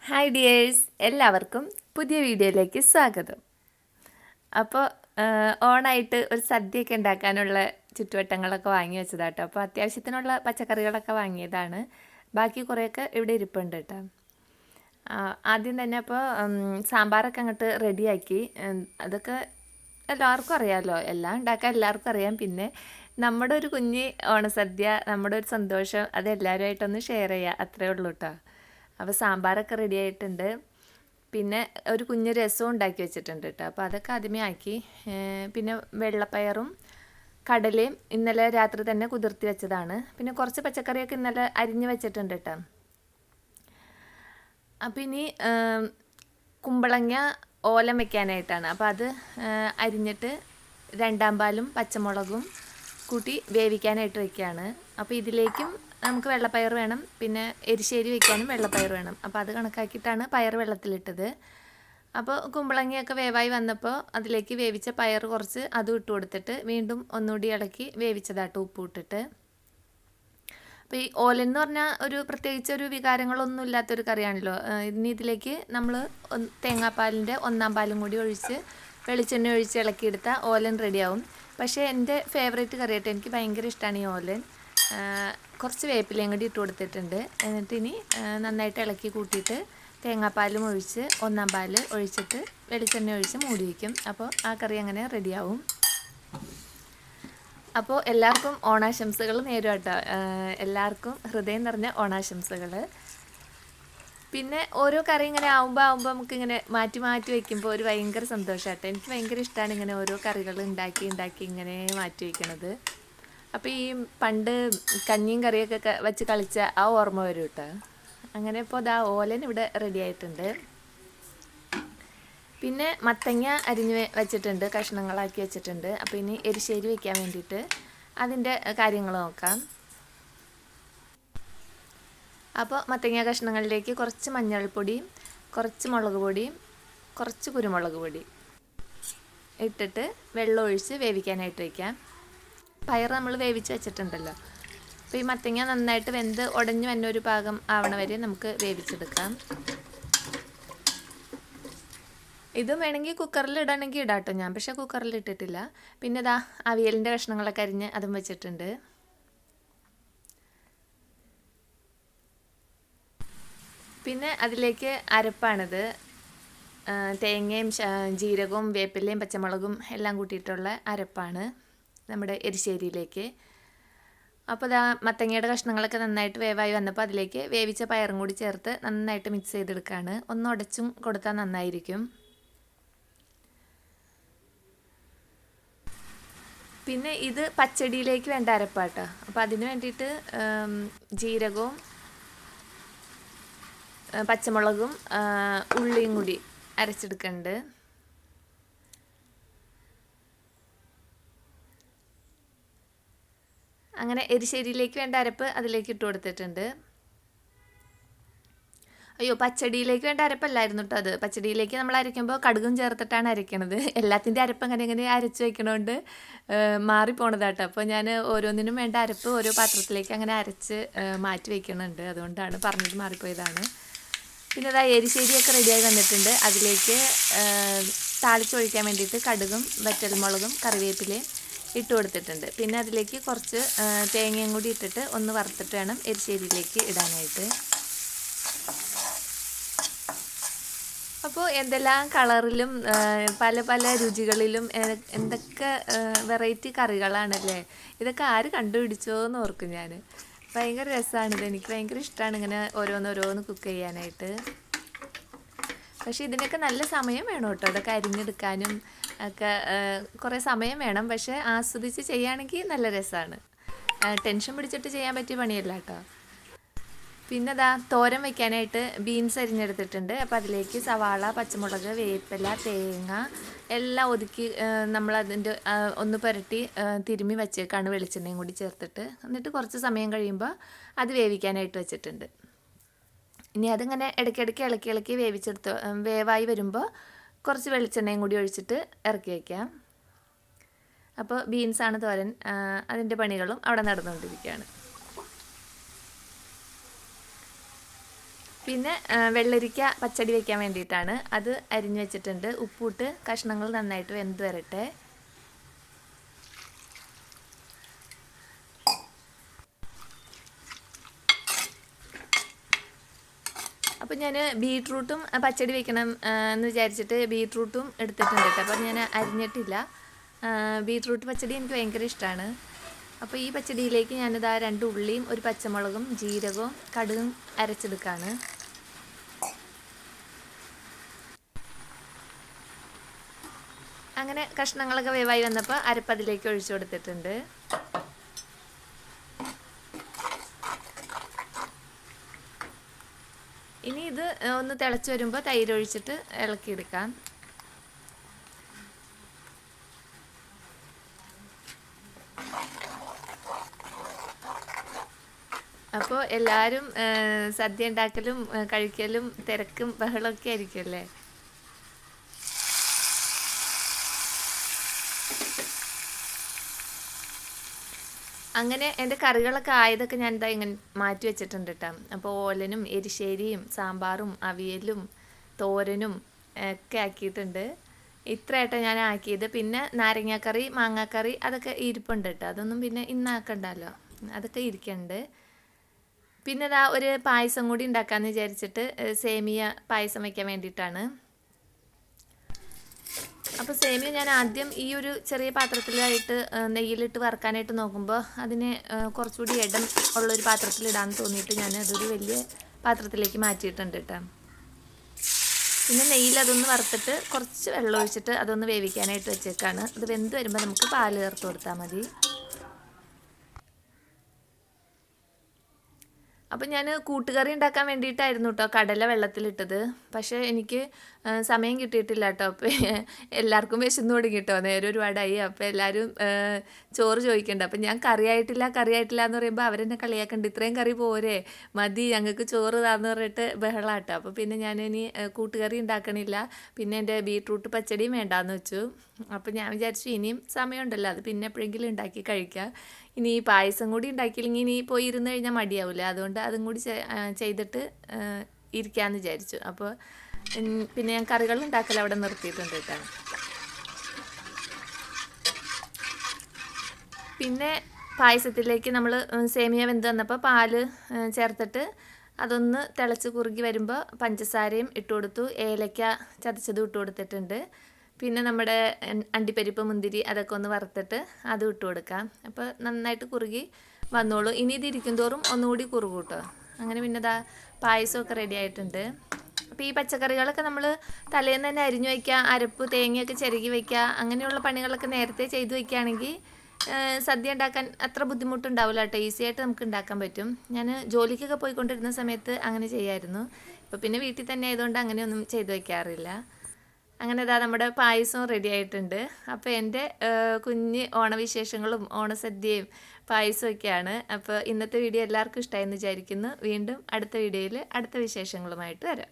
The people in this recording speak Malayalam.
ഹായ് ഡിയേഴ്സ്, എല്ലാവർക്കും പുതിയ വീഡിയോയിലേക്ക് സ്വാഗതം. അപ്പോൾ ഓണായിട്ട് ഒരു സദ്യയൊക്കെ ഉണ്ടാക്കാനുള്ള ചുറ്റുവട്ടങ്ങളൊക്കെ വാങ്ങി വെച്ചതാട്ടോ. അപ്പോൾ അത്യാവശ്യത്തിനുള്ള പച്ചക്കറികളൊക്കെ വാങ്ങിയതാണ്. ബാക്കി കുറേയൊക്കെ ഇവിടെ ഇരിപ്പുണ്ട് കേട്ടോ. ആദ്യം തന്നെ അപ്പോൾ സാമ്പാറൊക്കെ അങ്ങോട്ട് റെഡിയാക്കി. അതൊക്കെ എല്ലാവർക്കും അറിയാമല്ലോ, എല്ലാം ഉണ്ടാക്കാൻ എല്ലാവർക്കും അറിയാം. പിന്നെ നമ്മുടെ ഒരു കുഞ്ഞ് ഓണസദ്യ, നമ്മുടെ ഒരു സന്തോഷം, അത് എല്ലാവരുമായിട്ടൊന്ന് ഷെയർ ചെയ്യുക, അത്രേ ഉള്ളൂ കേട്ടോ. അപ്പോൾ സാമ്പാറൊക്കെ റെഡി ആയിട്ടുണ്ട്. പിന്നെ ഒരു കുഞ്ഞ് രസവും ഉണ്ടാക്കി വെച്ചിട്ടുണ്ട് കേട്ടോ. അപ്പോൾ അതൊക്കെ ആദ്യമേ ആക്കി. പിന്നെ വെള്ളപ്പയറും കടലയും ഇന്നലെ രാത്രി തന്നെ കുതിർത്തി വെച്ചതാണ്. പിന്നെ കുറച്ച് പച്ചക്കറിയൊക്കെ ഇന്നലെ അരിഞ്ഞ് വെച്ചിട്ടുണ്ട് കേട്ടോ. അപ്പോൾ ഇനി കുമ്പളങ്ങ ഓലം വെക്കാനായിട്ടാണ്. അപ്പോൾ അത് അരിഞ്ഞിട്ട് രണ്ടാം പാലും പച്ചമുളകും കൂട്ടി വേവിക്കാനായിട്ട് വയ്ക്കുകയാണ്. അപ്പോൾ ഇതിലേക്കും നമുക്ക് വെള്ളപ്പയർ വേണം, പിന്നെ എരിശ്ശേരി വെക്കാനും വെള്ളപ്പയർ വേണം. അപ്പോൾ അത് കണക്കാക്കിയിട്ടാണ് പയർ വെള്ളത്തിലിട്ടത്. അപ്പോൾ കുമ്പളങ്ങയൊക്കെ വേവായി വന്നപ്പോൾ അതിലേക്ക് വേവിച്ച പയർ കുറച്ച് അതും ഇട്ട് കൊടുത്തിട്ട് വീണ്ടും ഒന്നുകൂടി ഇളക്കി വേവിച്ചതാട്ടോ, ഉപ്പ് ഇട്ടിട്ട്. അപ്പോൾ ഈ ഓലൻ എന്ന് പറഞ്ഞാൽ ഒരു പ്രത്യേകിച്ച് ഒരു വികാരങ്ങളൊന്നും ഇല്ലാത്തൊരു കറിയാണല്ലോ. ഇനി ഇതിലേക്ക് നമ്മൾ തേങ്ങാപ്പാലിൻ്റെ ഒന്നാം പാലും കൂടി ഒഴിച്ച് വെളിച്ചെണ്ണ ഒഴിച്ച് ഇളക്കിയെടുത്താൽ ഓലൻ റെഡിയാവും. പക്ഷേ എൻ്റെ ഫേവറേറ്റ് കറിയായിട്ട് എനിക്ക് ഭയങ്കര ഇഷ്ടമാണ് ഈ ഓലൻ. കുറച്ച് വേപ്പിലയും കൂടി ഇട്ട് കൊടുത്തിട്ടുണ്ട്. എന്നിട്ട് ഇനി നന്നായിട്ട് ഇളക്കി കൂട്ടിയിട്ട് തേങ്ങാപ്പാലും ഒഴിച്ച് ഒന്നാം പാൽ ഒഴിച്ചിട്ട് വെളിച്ചെണ്ണ ഒഴിച്ച് മൂടി വയ്ക്കും. അപ്പോൾ ആ കറി അങ്ങനെ റെഡിയാവും. അപ്പോൾ എല്ലാവർക്കും ഓണാശംസകൾ നേരും കേട്ടോ. എല്ലാവർക്കും ഹൃദയം നിറഞ്ഞ ഓണാശംസകൾ. പിന്നെ ഓരോ കറി ഇങ്ങനെ ആവുമ്പോൾ നമുക്കിങ്ങനെ മാറ്റി മാറ്റി വയ്ക്കുമ്പോൾ ഒരു ഭയങ്കര സന്തോഷമാട്ടോ. എനിക്ക് ഭയങ്കര ഇഷ്ടമാണ് ഇങ്ങനെ ഓരോ കറികൾ ഉണ്ടാക്കി ഇങ്ങനെ മാറ്റി വയ്ക്കണത്. അപ്പോൾ ഈ പണ്ട് കഞ്ഞിയും കറിയൊക്കെ വെച്ച് കളിച്ച ആ ഓർമ്മ വരും കേട്ടോ. അങ്ങനെ ഇപ്പോൾ ദാ ഓലൻ ഇവിടെ റെഡി ആയിട്ടുണ്ട്. പിന്നെ മത്തങ്ങ അരിഞ്ഞ് വെച്ചിട്ടുണ്ട്, കഷ്ണങ്ങളാക്കി വെച്ചിട്ടുണ്ട്. അപ്പോൾ ഇനി എരിശ്ശേരി വെക്കാൻ വേണ്ടിയിട്ട് അതിൻ്റെ കാര്യങ്ങൾ നോക്കാം. അപ്പോൾ മത്തങ്ങ കഷ്ണങ്ങളിലേക്ക് കുറച്ച് മഞ്ഞൾപ്പൊടിയും കുറച്ച് മുളക് പൊടിയും കുറച്ച് കുരുമുളക് പൊടി ഇട്ടിട്ട് വെള്ളം ഒഴിച്ച് വേവിക്കാനായിട്ട് വയ്ക്കാം. പയർ നമ്മൾ വേവിച്ച് വെച്ചിട്ടുണ്ടല്ലോ. അപ്പോൾ ഈ മത്തങ്ങ നന്നായിട്ട് വെന്ത് ഉടഞ്ഞു വന്ന ഒരു പാകം ആവണ വരെ നമുക്ക് വേവിച്ചെടുക്കാം. ഇതും വേണമെങ്കിൽ കുക്കറിൽ ഇടണമെങ്കിൽ ഇടാട്ടോ. ഞാൻ പക്ഷേ കുക്കറിൽ ഇട്ടിട്ടില്ല. പിന്നെ ഇതാ അവിയലിൻ്റെ കഷ്ണങ്ങളൊക്കെ അരിഞ്ഞ് അതും വെച്ചിട്ടുണ്ട്. പിന്നെ അതിലേക്ക് അരപ്പാണിത്. തേങ്ങയും ജീരകവും വേപ്പിലയും പച്ചമുളകും എല്ലാം കൂട്ടിയിട്ടുള്ള അരപ്പാണ് നമ്മുടെ എരിശ്ശേരിയിലേക്ക്. അപ്പോൾ ഇതാ മത്തങ്ങയുടെ കഷ്ണങ്ങളൊക്കെ നന്നായിട്ട് വേവായി വന്നപ്പോൾ അതിലേക്ക് വേവിച്ച പയറും കൂടി ചേർത്ത് നന്നായിട്ട് മിക്സ് ചെയ്തെടുക്കുകയാണ്. ഒന്ന് ഉടച്ചും കൊടുത്താൽ നന്നായിരിക്കും. പിന്നെ ഇത് പച്ചടിയിലേക്ക് വേണ്ട അരപ്പാട്ടോ. അപ്പോൾ അതിന് വേണ്ടിയിട്ട് ജീരകവും പച്ചമുളകും ഉള്ളിയും കൂടി അരച്ചെടുക്കുന്നുണ്ട്. അങ്ങനെ എരിശ്ശേരിയിലേക്ക് വേണ്ട അരപ്പ് അതിലേക്ക് ഇട്ട് കൊടുത്തിട്ടുണ്ട്. അയ്യോ, പച്ചടിയിലേക്ക് വേണ്ട അരപ്പല്ലായിരുന്നു കേട്ടോ അത്. പച്ചടിയിലേക്ക് നമ്മൾ അരയ്ക്കുമ്പോൾ കടുകും ചേർത്തിട്ടാണ് അരയ്ക്കണത്. എല്ലാത്തിൻ്റെ അരപ്പ് അങ്ങനെ അരച്ച് വയ്ക്കണോണ്ട് മാറിപ്പോണതാട്ടോ. അപ്പോൾ ഞാൻ ഓരോന്നിനും വേണ്ട അരപ്പ് ഓരോ പാത്രത്തിലേക്ക് അങ്ങനെ അരച്ച് മാറ്റി വയ്ക്കണുണ്ട്. അതുകൊണ്ടാണ് പറഞ്ഞത് മാറിപ്പോയതാണ്. പിന്നെ അതാ എരിശ്ശേരിയൊക്കെ റെഡിയായി വന്നിട്ടുണ്ട്. അതിലേക്ക് താളിച്ചൊഴിക്കാൻ വേണ്ടിയിട്ട് കടുകും വറ്റൽമുളകും കറിവേപ്പിലയും ഇട്ട് കൊടുത്തിട്ടുണ്ട്. പിന്നെ അതിലേക്ക് കുറച്ച് തേങ്ങയും കൂടി ഇട്ടിട്ട് ഒന്ന് വറുത്തിട്ട് വേണം എരിശ്ശേരിയിലേക്ക് ഇടാനായിട്ട്. അപ്പോൾ എന്തെല്ലാം കളറിലും പല പല രുചികളിലും എന്തൊക്കെ വെറൈറ്റി കറികളാണല്ലേ. ഇതൊക്കെ ആര് കണ്ടുപിടിച്ചോ എന്ന് ഓർക്കും ഞാൻ. ഭയങ്കര രസമാണിത്. എനിക്ക് ഭയങ്കര ഇഷ്ടമാണ് ഇങ്ങനെ ഓരോന്ന് കുക്ക് ചെയ്യാനായിട്ട്. പക്ഷേ ഇതിനൊക്കെ നല്ല സമയം വേണം കേട്ടോ. അതൊക്കെ അരിഞ്ഞെടുക്കാനും ഒക്കെ കുറേ സമയം വേണം. പക്ഷേ ആസ്വദിച്ച് ചെയ്യുകയാണെങ്കിൽ നല്ല രസമാണ്. ടെൻഷൻ പിടിച്ചിട്ട് ചെയ്യാൻ പറ്റിയ പണിയല്ല കേട്ടോ. പിന്നെ അതാ തോരൻ വയ്ക്കാനായിട്ട് ബീൻസ് അരിഞ്ഞെടുത്തിട്ടുണ്ട്. അപ്പോൾ അതിലേക്ക് സവാള, പച്ചമുളക്, വേപ്പില, തേങ്ങ എല്ലാം ഒതുക്കി നമ്മളതിൻ്റെ ഒന്ന് പുരട്ടി തിരുമ്മി വെച്ചേക്കാണ് വെളിച്ചെണ്ണയും കൂടി ചേർത്തിട്ട്. എന്നിട്ട് കുറച്ച് സമയം കഴിയുമ്പോൾ അത് വേവിക്കാനായിട്ട് വെച്ചിട്ടുണ്ട്. ഇനി അതിങ്ങനെ ഇടയ്ക്കിടയ്ക്ക് ഇളക്കി വേവിച്ചെടുത്ത് വേവായി വരുമ്പോൾ കുറച്ച് വെളിച്ചെണ്ണയും കൂടി ഒഴിച്ചിട്ട് ഇറക്കി വയ്ക്കാം. അപ്പോൾ ബീൻസാണ് തോരൻ. അതിൻ്റെ പണികളും അവിടെ നടന്നുകൊണ്ടിരിക്കുകയാണ്. പിന്നെ വെള്ളരിക്ക പച്ചടി വയ്ക്കാൻ വേണ്ടിയിട്ടാണ്. അത് അരിഞ്ഞു വെച്ചിട്ടുണ്ട്. ഉപ്പിട്ട് കഷ്ണങ്ങൾ നന്നായിട്ട് വെന്ത് വരട്ടെ. അപ്പോൾ ഞാൻ ബീട്രൂട്ടും പച്ചടി വെക്കണം എന്ന് വിചാരിച്ചിട്ട് ബീട്രൂട്ടും എടുത്തിട്ടുണ്ട് കേട്ടോ. അപ്പോൾ ഞാൻ അരിഞ്ഞിട്ടില്ല. ബീട്രൂട്ട് പച്ചടി എനിക്ക് ഭയങ്കര ഇഷ്ടമാണ്. അപ്പോൾ ഈ പച്ചടിയിലേക്ക് ഞാനിതാ 2 ഉള്ളിയും ഒരു പച്ചമുളകും ജീരകവും കടുകും അരച്ചെടുക്കുകയാണ്. അങ്ങനെ കഷ്ണങ്ങളൊക്കെ വേവായി വന്നപ്പോൾ അരപ്പതിലേക്ക് ഒഴിച്ചു കൊടുത്തിട്ടുണ്ട്. ഇനി ഇത് ഒന്ന് തിളച്ച് വരുമ്പോൾ തൈര് ഒഴിച്ചിട്ട് ഇളക്കിയെടുക്കാം. അപ്പോൾ എല്ലാവരും സദ്യ ഉണ്ടാക്കലും കഴിക്കലും തിരക്കും ബഹളമൊക്കെ ആയിരിക്കുമല്ലേ. അങ്ങനെ എൻ്റെ കറികളൊക്കെ ആയതൊക്കെ ഞാൻ ഇതാ ഇങ്ങനെ മാറ്റി വെച്ചിട്ടുണ്ട് കേട്ടോ. അപ്പോൾ ഓലനും എരിശ്ശേരിയും സാമ്പാറും അവിയലും തോരനും ഒക്കെ ആക്കിയിട്ടുണ്ട്. ഇത്രയായിട്ടാണ് ഞാൻ ആക്കിയത്. പിന്നെ നാരങ്ങാക്കറി മാങ്ങാക്കറി അതൊക്കെ ഇരിപ്പുണ്ട് കേട്ടോ. അതൊന്നും പിന്നെ ഇന്നാക്കണ്ടല്ലോ, അതൊക്കെ ഇരിക്കുന്നുണ്ട്. പിന്നെ ഇതാ ഒരു പായസം കൂടി ഉണ്ടാക്കാമെന്ന് വിചാരിച്ചിട്ട് സേമിയ പായസം വയ്ക്കാൻ വേണ്ടിയിട്ടാണ്. അപ്പോൾ സേമിയ ഞാൻ ആദ്യം ഈ ഒരു ചെറിയ പാത്രത്തിലായിട്ട് നെയ്യിലിട്ട് വറുക്കാനായിട്ട് നോക്കുമ്പോൾ അതിന് കുറച്ചുകൂടി ഇടം ഉള്ളൊരു പാത്രത്തിലിടാൻ തോന്നിയിട്ട് ഞാൻ അതൊരു വലിയ പാത്രത്തിലേക്ക് മാറ്റിയിട്ടുണ്ട് കേട്ടോ. പിന്നെ നെയ്യിൽ അതൊന്ന് വറുത്തിട്ട് കുറച്ച് വെള്ളം ഒഴിച്ചിട്ട് അതൊന്ന് വേവിക്കാനായിട്ട് വെച്ചേക്കാണ്. അത് വെന്ത് വരുമ്പോൾ നമുക്ക് പാൽ ചേർത്ത് കൊടുത്താൽ മതി. അപ്പം ഞാൻ കൂട്ടുകറി ഉണ്ടാക്കാൻ വേണ്ടിയിട്ടായിരുന്നു കേട്ടോ കടല വെള്ളത്തിലിട്ടത്. പക്ഷേ എനിക്ക് സമയം കിട്ടിയിട്ടില്ല കേട്ടോ. അപ്പോൾ എല്ലാവർക്കും വിശന്ന് തുടങ്ങി കേട്ടോ. നേരെ ഒരുപാടായി. അപ്പോൾ എല്ലാവരും ചോറ് ചോദിക്കണ്ട. അപ്പം ഞാൻ കറിയായിട്ടില്ല എന്ന് പറയുമ്പോൾ അവരെന്നെ കളിയാക്കണ്ട്. ഇത്രയും കറി പോരെ, മതി, ഞങ്ങൾക്ക് ചോറ് താന്ന് പറഞ്ഞിട്ട് ബഹളാട്ടോ. അപ്പോൾ പിന്നെ ഞാനിനി കൂട്ടുകറി ഉണ്ടാക്കണില്ല. പിന്നെ എൻ്റെ ബീട്രൂട്ട് പച്ചടിയും വേണ്ടാന്ന് വെച്ചു. അപ്പോൾ ഞാൻ വിചാരിച്ചു ഇനിയും സമയമുണ്ടല്ലോ, അത് പിന്നെ എപ്പോഴെങ്കിലും ഉണ്ടാക്കി കഴിക്കാം. ഇനി ഈ പായസം കൂടി ഉണ്ടാക്കിയില്ലെങ്കിൽ ഇനി പോയി ഇരുന്ന് കഴിഞ്ഞാൽ മടിയാവില്ല. അതുകൊണ്ട് അതും കൂടി ചെയ്തിട്ട് ഇരിക്കാമെന്ന് വിചാരിച്ചു. അപ്പോൾ പിന്നെ ഞാൻ കറികൾ ഉണ്ടാക്കൽ അവിടെ നിർത്തിയിട്ടുണ്ട് കേട്ടോ. പിന്നെ പായസത്തിലേക്ക് നമ്മൾ സേമിയ വെന്ത് വന്നപ്പോൾ പാല് ചേർത്തിട്ട് അതൊന്ന് തിളച്ച് കുറുകി വരുമ്പോൾ പഞ്ചസാരയും ഇട്ട് കൊടുത്തു. ഏലക്ക ചതച്ചതും ഇട്ട് കൊടുത്തിട്ടുണ്ട്. പിന്നെ നമ്മുടെ അണ്ടിപ്പരിപ്പ് മുന്തിരി അതൊക്കെ ഒന്ന് വറുത്തിട്ട് അതും ഇട്ട് കൊടുക്കാം. അപ്പോൾ നന്നായിട്ട് കുറുകി വന്നോളൂ. ഇനി ഇത് ഇരിക്കും തോറും ഒന്നുകൂടി കുറുകും കേട്ടോ. അങ്ങനെ പിന്നെ ഇതാ പായസമൊക്കെ റെഡി ആയിട്ടുണ്ട്. അപ്പോൾ ഈ പച്ചക്കറികളൊക്കെ നമ്മൾ തലേന്ന് തന്നെ അരിഞ്ഞു വയ്ക്കുക, അരപ്പ് തേങ്ങയൊക്കെ ചിരകി വയ്ക്കുക, അങ്ങനെയുള്ള പണികളൊക്കെ നേരത്തെ ചെയ്ത് വയ്ക്കുകയാണെങ്കിൽ സദ്യ ഉണ്ടാക്കാൻ അത്ര ബുദ്ധിമുട്ടുണ്ടാവില്ല കേട്ടോ. ഈസി ആയിട്ട് നമുക്ക് ഉണ്ടാക്കാൻ പറ്റും. ഞാൻ ജോലിക്കൊക്കെ പോയിക്കൊണ്ടിരുന്ന സമയത്ത് അങ്ങനെ ചെയ്യായിരുന്നു. ഇപ്പോൾ പിന്നെ വീട്ടിൽ തന്നെ ആയതുകൊണ്ട് അങ്ങനെയൊന്നും ചെയ്ത് വയ്ക്കാറില്ല. അങ്ങനെ ഇതാ നമ്മുടെ പായസവും റെഡി ആയിട്ടുണ്ട്. അപ്പോൾ എൻ്റെ കുഞ്ഞ് ഓണവിശേഷങ്ങളും ഓണസദ്യയും പായസമൊക്കെയാണ്. അപ്പോൾ ഇന്നത്തെ വീഡിയോ എല്ലാവർക്കും ഇഷ്ടമായെന്ന് വിചാരിക്കുന്നു. വീണ്ടും അടുത്ത വീഡിയോയിൽ അടുത്ത വിശേഷങ്ങളുമായിട്ട് വരാം.